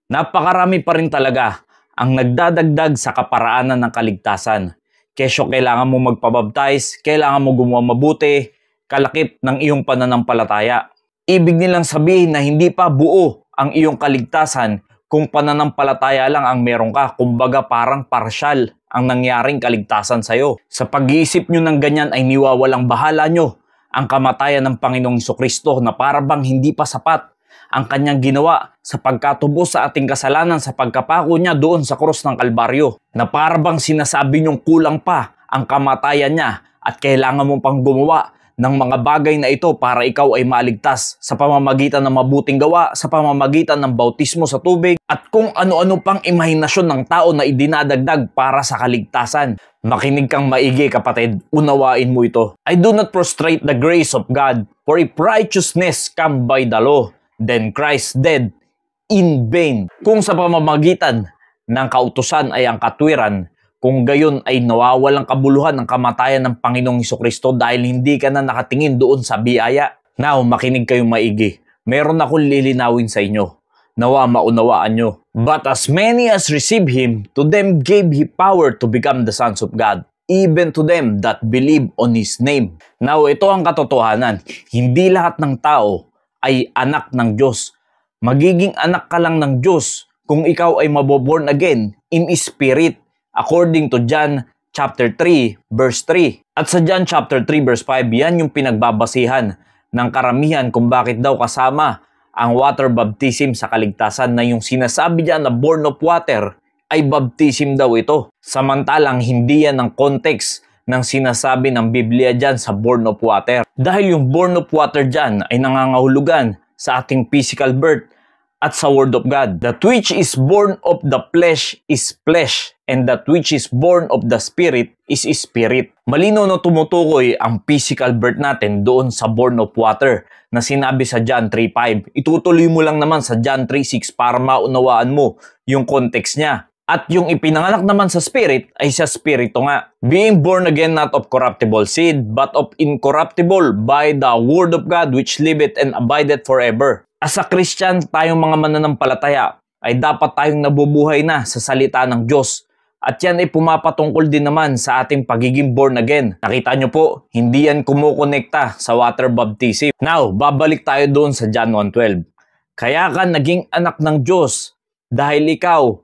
Napakarami pa rin talaga ang nagdadagdag sa kaparaanan ng kaligtasan. Kesyo kailangan mo magpabaptize, kailangan mo gumawa mabuti, kalakip ng iyong pananampalataya. Ibig nilang sabihin na hindi pa buo ang iyong kaligtasan kung pananampalataya lang ang meron ka. Kumbaga parang partial ang nangyaring kaligtasan sa'yo. Sa pag-iisip nyo ng ganyan ay niwawalang bahala nyo ang kamatayan ng Panginoong Jesucristo na parabang hindi pa sapat ang kanyang ginawa sa pagkatubos sa ating kasalanan sa pagkapako niya doon sa krus ng Kalbaryo. Na parabang sinasabi niyong kulang pa ang kamatayan niya at kailangan mo pang gumawa ng mga bagay na ito para ikaw ay maligtas sa pamamagitan ng mabuting gawa, sa pamamagitan ng bautismo sa tubig, at kung ano-ano pang imahinasyon ng tao na idinadagdag para sa kaligtasan. Makinig kang maigi kapatid, unawain mo ito. I do not prostrate the grace of God, for if righteousness come by the law, then Christ dead in vain. Kung sa pamamagitan ng kautusan ay ang katwiran, kung gayon ay nawawalang kabuluhan ng kamatayan ng Panginoong Jesucristo dahil hindi ka na nakatingin doon sa biyaya. Now, makinig kayong maigi. Meron akong lilinawin sa inyo. Nawa maunawaan nyo. But as many as receive Him, to them gave He power to become the sons of God, even to them that believe on His name. Now, ito ang katotohanan. Hindi lahat ng tao ay anak ng Diyos. Magiging anak ka lang ng Diyos kung ikaw ay maboborn again in spirit, according to John chapter 3 verse 3. At sa John chapter 3 verse 5, yan yung pinagbabasihan ng karamihan kung bakit daw kasama ang water baptism sa kaligtasan, na yung sinasabi diyan na born of water ay baptism daw ito. Samantalang hindi yan ang context ng sinasabi ng Biblia dyan sa born of water. Dahil yung born of water dyan ay nangangahulugan sa ating physical birth at sa Word of God. That which is born of the flesh is flesh, and that which is born of the spirit is spirit. Malino na tumutukoy ang physical birth natin doon sa born of water na sinabi sa John 3:5. Itutuloy mo lang naman sa John 3:6 para maunawaan mo yung context niya. At yung ipinanganak naman sa spirit ay sa spirito nga. Being born again not of corruptible seed, but of incorruptible by the word of God which liveth and abideth forever. As a Christian, tayong mga mananampalataya ay dapat tayong nabubuhay na sa salita ng Diyos. At yan ay pumapatungkol din naman sa ating pagiging born again. Nakita nyo po, hindi yan kumukonekta sa water baptism. Now, babalik tayo doon sa John 1:12. Kaya ka naging anak ng Diyos dahil ikaw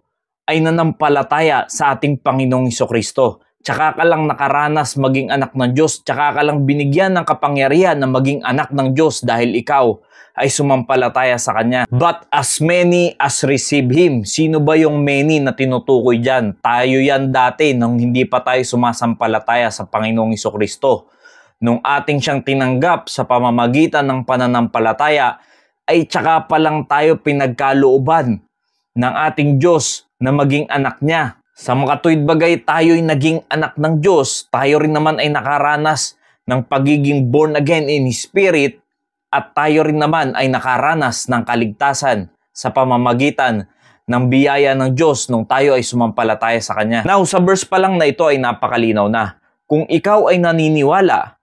ay nanampalataya sa ating Panginoong Jesucristo. Tsaka ka lang nakaranas maging anak ng Diyos. Tsaka ka lang binigyan ng kapangyarihan na maging anak ng Diyos dahil ikaw ay sumampalataya sa Kanya. But as many as receive Him. Sino ba yung many na tinutukoy dyan? Tayo yan dati nung hindi pa tayo sumasampalataya sa Panginoong Jesucristo. Nung ating siyang tinanggap sa pamamagitan ng pananampalataya, ay tsaka pa lang tayo pinagkalooban ng ating Diyos na maging anak niya. Sa makatuwid bagay, tayo'y naging anak ng Diyos. Tayo rin naman ay nakaranas ng pagiging born again in Spirit, at tayo rin naman ay nakaranas ng kaligtasan sa pamamagitan ng biyaya ng Diyos nung tayo ay sumampalataya sa Kanya. Now, sa verse pa lang na ito ay napakalinaw na. Kung ikaw ay naniniwala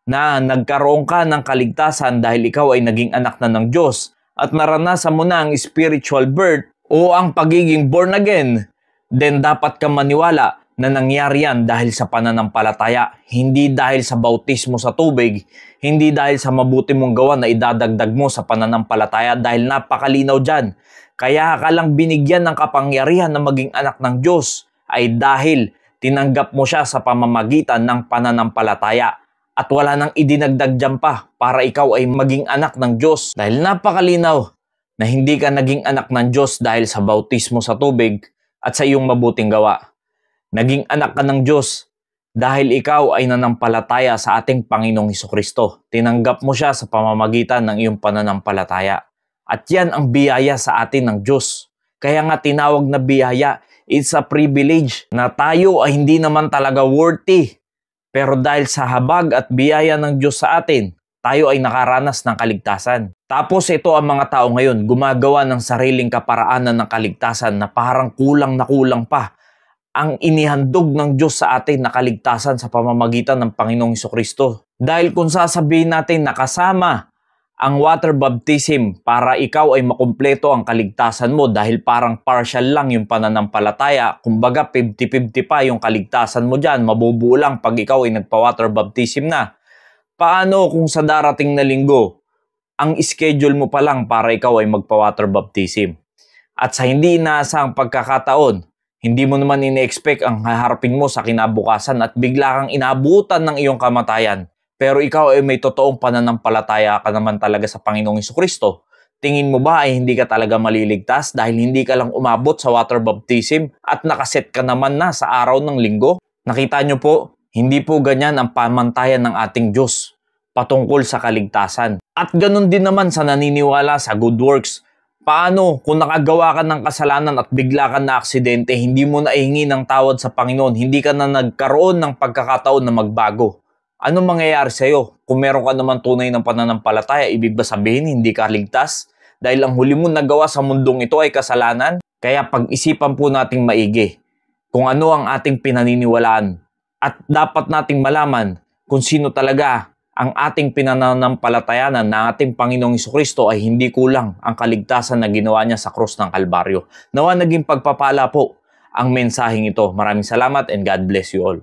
na nagkaroon ka ng kaligtasan dahil ikaw ay naging anak na ng Diyos at naranasan mo na ang spiritual birth o ang pagiging born again, then dapat ka maniwala na nangyari yan dahil sa pananampalataya, hindi dahil sa bautismo sa tubig, hindi dahil sa mabuti mong gawa na idadagdag mo sa pananampalataya, dahil napakalinaw dyan. Kaya ka lang binigyan ng kapangyarihan na maging anak ng Diyos ay dahil tinanggap mo siya sa pamamagitan ng pananampalataya. At wala nang idinagdag dyan pa para ikaw ay maging anak ng Diyos. Dahil napakalinaw na hindi ka naging anak ng Diyos dahil sa bautismo sa tubig at sa iyong mabuting gawa. Naging anak ka ng Diyos dahil ikaw ay nanampalataya sa ating Panginoong Jesucristo. Tinanggap mo siya sa pamamagitan ng iyong pananampalataya. At yan ang biyaya sa atin ng Diyos. Kaya nga tinawag na biyaya, it's a privilege na tayo ay hindi naman talaga worthy. Pero dahil sa habag at biyaya ng Diyos sa atin, tayo ay nakaranas ng kaligtasan. Tapos ito ang mga tao ngayon, gumagawa ng sariling kaparaanan ng kaligtasan na parang kulang na kulang pa ang inihandog ng Diyos sa atin na kaligtasan sa pamamagitan ng Panginoong Jesucristo. Dahil kung sasabihin natin na kasama ang water baptism para ikaw ay makumpleto ang kaligtasan mo dahil parang partial lang yung pananampalataya. Kumbaga 50-50 pa yung kaligtasan mo dyan. Mabubuo lang pag ikaw ay nagpa-water baptism na. Paano kung sa darating na linggo, ang schedule mo pa lang para ikaw ay magpa-water baptism? At sa hindi inaasang pagkakataon, hindi mo naman ine-expect ang haharapin mo sa kinabukasan at bigla kang inabutan ng iyong kamatayan. Pero ikaw ay may totoong pananampalataya ka naman talaga sa Panginoong Jesucristo. Tingin mo ba ay hindi ka talaga maliligtas dahil hindi ka lang umabot sa water baptism at nakaset ka naman na sa araw ng linggo? Nakita nyo po, hindi po ganyan ang pamantayan ng ating Diyos patungkol sa kaligtasan. At ganun din naman sa naniniwala sa good works. Paano kung nakagawa ka ng kasalanan at bigla ka na aksidente, hindi mo na ihingi ng tawad sa Panginoon, hindi ka na nagkaroon ng pagkakataon na magbago? Anong mangyayari sa'yo? Kung meron ka naman tunay ng pananampalataya, ibig ba sabihin hindi ka ligtas? Dahil ang huli mo nagawa sa mundong ito ay kasalanan? Kaya pag-isipan po nating maigi kung ano ang ating pinaniniwalaan. At dapat nating malaman kung sino talaga ang ating pinananampalatayanan na ating Panginoong Jesucristo ay hindi kulang ang kaligtasan na ginawa niya sa krus ng Kalbaryo. Nawa naging pagpapala po ang mensaheng ito. Maraming salamat and God bless you all.